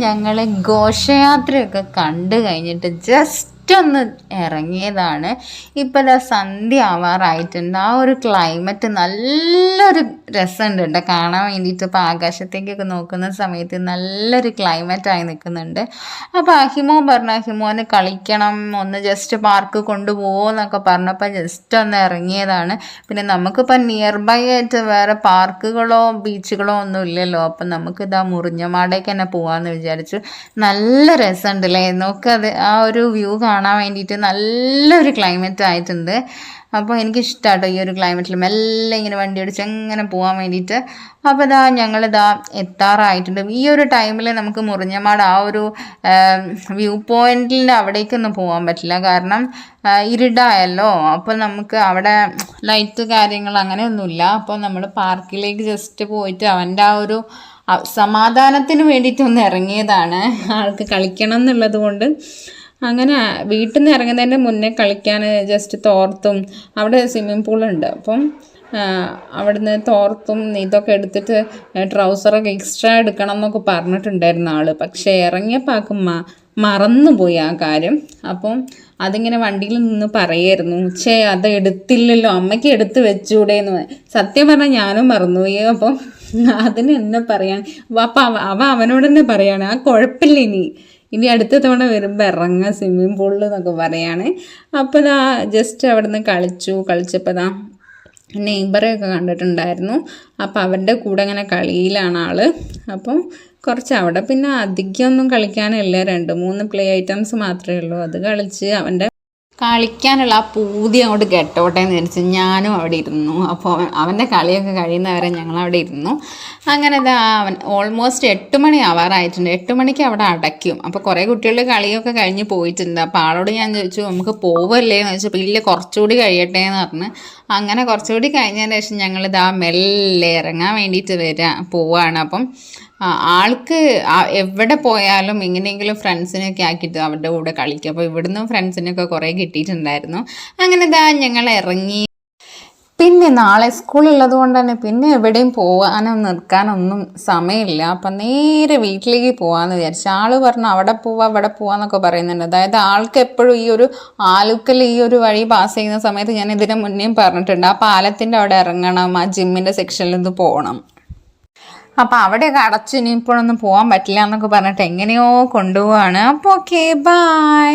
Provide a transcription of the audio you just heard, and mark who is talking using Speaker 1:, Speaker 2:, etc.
Speaker 1: ഞങ്ങൾ ഘോഷയാത്രയൊക്കെ കണ്ടു കഴിഞ്ഞിട്ട് ജസ്റ്റ് ഒന്ന് ഇറങ്ങിയതാണ്. ഇപ്പോൾ ഇതാ സന്ധ്യ ആവാറായിട്ടുണ്ട്. ആ ഒരു ക്ലൈമറ്റ് നല്ലൊരു രസമുണ്ട് കേട്ടോ കാണാൻ വേണ്ടിയിട്ട്. ഇപ്പോൾ ആകാശത്തേക്കൊക്കെ നോക്കുന്ന സമയത്ത് നല്ലൊരു ക്ലൈമറ്റായി നിൽക്കുന്നുണ്ട്. അപ്പോൾ അഹിമോൻ പറഞ്ഞു അഹിമോന് കളിക്കണം, ഒന്ന് ജസ്റ്റ് പാർക്ക് കൊണ്ടുപോകുമെന്നൊക്കെ പറഞ്ഞപ്പോൾ ജസ്റ്റ് ഒന്ന് ഇറങ്ങിയതാണ്. പിന്നെ നമുക്കിപ്പോൾ നിയർ ബൈ ആയിട്ട് വേറെ പാർക്കുകളോ ബീച്ചുകളോ ഒന്നും ഇല്ലല്ലോ. അപ്പം നമുക്കിതാ മുറിഞ്ഞമാടേക്ക് തന്നെ പോകാമെന്ന് വിചാരിച്ചു. നല്ല രസമുണ്ടല്ലേ, നോക്കത് ആ ഒരു വ്യൂ കാണാൻ വേണ്ടിയിട്ട്. നല്ലൊരു ക്ലൈമറ്റ് ആയിട്ടുണ്ട്. അപ്പോൾ എനിക്കിഷ്ടമാട്ടോ ഈ ഒരു ക്ലൈമറ്റിൽ മെല്ലെ ഇങ്ങനെ വണ്ടി ഓടിച്ച് എങ്ങനെ പോകാൻ വേണ്ടിയിട്ട്. അപ്പോൾ ഞങ്ങളിതാ എത്താറായിട്ടുണ്ട്. ഈ ഒരു ടൈമിൽ നമുക്ക് മുറിഞ്ഞമാട് ആ ഒരു വ്യൂ പോയിന്റിൻ്റെ അവിടേക്കൊന്നും പോകാൻ പറ്റില്ല, കാരണം ഇരുടായല്ലോ. അപ്പോൾ നമുക്ക് അവിടെ ലൈറ്റ് കാര്യങ്ങൾ അങ്ങനെയൊന്നുമില്ല. അപ്പോൾ നമ്മൾ പാർക്കിലേക്ക് ജസ്റ്റ് പോയിട്ട് അവൻ്റെ ആ ഒരു സമാധാനത്തിന് വേണ്ടിയിട്ടൊന്ന് ഇറങ്ങിയതാണ്. ആൾക്ക് കളിക്കണം എന്നുള്ളത് കൊണ്ട്. അങ്ങനെ വീട്ടിൽ നിന്ന് ഇറങ്ങുന്നതിൻ്റെ മുന്നേ കളിക്കാൻ ജസ്റ്റ് തോർത്തും, അവിടെ സ്വിമ്മിങ് പൂളുണ്ട്, അപ്പം അവിടുന്ന് തോർത്തും ഇതൊക്കെ എടുത്തിട്ട് ട്രൗസറൊക്കെ എക്സ്ട്രാ എടുക്കണം എന്നൊക്കെ പറഞ്ഞിട്ടുണ്ടായിരുന്ന ആൾ. പക്ഷേ ഇറങ്ങിയപ്പോൾ മറന്നുപോയി ആ കാര്യം. അപ്പം അതിങ്ങനെ വണ്ടിയിൽ നിന്ന് പറയായിരുന്നു, അത് എടുത്തില്ലല്ലോ, അമ്മയ്ക്ക് എടുത്ത് വെച്ചുകൂടെയെന്ന്. സത്യം പറഞ്ഞാൽ ഞാനും മറന്നുപോയി. അപ്പം അതിന് എന്നെ പറയാൻ അപ്പം അവനോട് തന്നെ പറയാണ്, ആ കുഴപ്പമില്ല, ഇനി അടുത്ത തവണ വരുമ്പോൾ ഇറങ്ങാം സ്വിമ്മിങ് പൂളിൽ എന്നൊക്കെ പറയാണ്. അപ്പോൾ ജസ്റ്റ് അവിടെ നിന്ന് കളിച്ചപ്പോൾ നെയ്ബറെയൊക്കെ കണ്ടിട്ടുണ്ടായിരുന്നു. അപ്പോൾ അവരുടെ കൂടെ അങ്ങനെ കളിയിലാണ് ആൾ. അപ്പം കുറച്ച് അവിടെ പിന്നെ അധികമൊന്നും കളിക്കാനില്ല, 2-3 പ്ലേ ഐറ്റംസ് മാത്രമേ ഉള്ളൂ. അത് കളിച്ച് അവൻ്റെ കളിക്കാനുള്ള ആ പൂതി അങ്ങോട്ട് കെട്ടോട്ടെ എന്ന് വിചാരിച്ചു ഞാനും അവിടെ ഇരുന്നു. അപ്പോൾ അവൻ്റെ കളിയൊക്കെ കഴിയുന്നവരെ ഞങ്ങളവിടെ ഇരുന്നു. അങ്ങനെ അവൻ ഓൾമോസ്റ്റ് 8 മണി ആവാറായിട്ടുണ്ട്. 8 മണിക്ക് അവിടെ അടയ്ക്കും. അപ്പോൾ കുറേ കുട്ടികളുടെ കളിയൊക്കെ കഴിഞ്ഞ് പോയിട്ടുണ്ട്. അപ്പോൾ ആളോട് ഞാൻ ചോദിച്ചു നമുക്ക് പോവല്ലേ എന്ന് ചോദിച്ചപ്പോൾ ഇല്ല, കുറച്ചുകൂടി കഴിയട്ടെ എന്ന് പറഞ്ഞ്. അങ്ങനെ കുറച്ചുകൂടി കഴിഞ്ഞതിന് ശേഷം ഞങ്ങളിതാ മെല്ലെ ഇറങ്ങാൻ വേണ്ടിയിട്ട് പോവാണ്. അപ്പം ആൾക്ക് എവിടെ പോയാലും എങ്ങനെയെങ്കിലും ഫ്രണ്ട്സിനെയൊക്കെ ആക്കിയിട്ട് അവരുടെ കൂടെ കളിക്കും. അപ്പോൾ ഇവിടുന്ന് ഫ്രണ്ട്സിനൊക്കെ കുറേ കിട്ടിയിട്ടുണ്ടായിരുന്നു. അങ്ങനെ ഞങ്ങൾ ഇറങ്ങി. പിന്നെ നാളെ സ്കൂളുള്ളത് കൊണ്ട് തന്നെ പിന്നെ എവിടെയും പോകാനോ നിൽക്കാനൊന്നും സമയമില്ല. അപ്പം നേരെ വീട്ടിലേക്ക് പോകാമെന്ന് വിചാരിച്ചു. ആൾ പറഞ്ഞു അവിടെ പോവാന്നൊക്കെ പറയുന്നുണ്ട്. അതായത് ആൾക്ക് എപ്പോഴും ഈ ഒരു ആലുക്കൽ ഈ ഒരു വഴി പാസ് ചെയ്യുന്ന സമയത്ത് ഞാൻ ഇതിന് മുന്നേയും പറഞ്ഞിട്ടുണ്ട്, ആ പാലത്തിൻ്റെ അവിടെ ഇറങ്ങണം, ആ ജിമ്മിൻ്റെ സെക്ഷനിൽ നിന്ന് പോകണം. അപ്പോൾ അവിടെയൊക്കെ അടച്ചു ഇനിയിപ്പോഴൊന്നും പോകാൻ പറ്റില്ല എന്നൊക്കെ പറഞ്ഞിട്ട് എങ്ങനെയോ കൊണ്ടുപോവാണ്. അപ്പോൾ ഓക്കെ, ബൈ.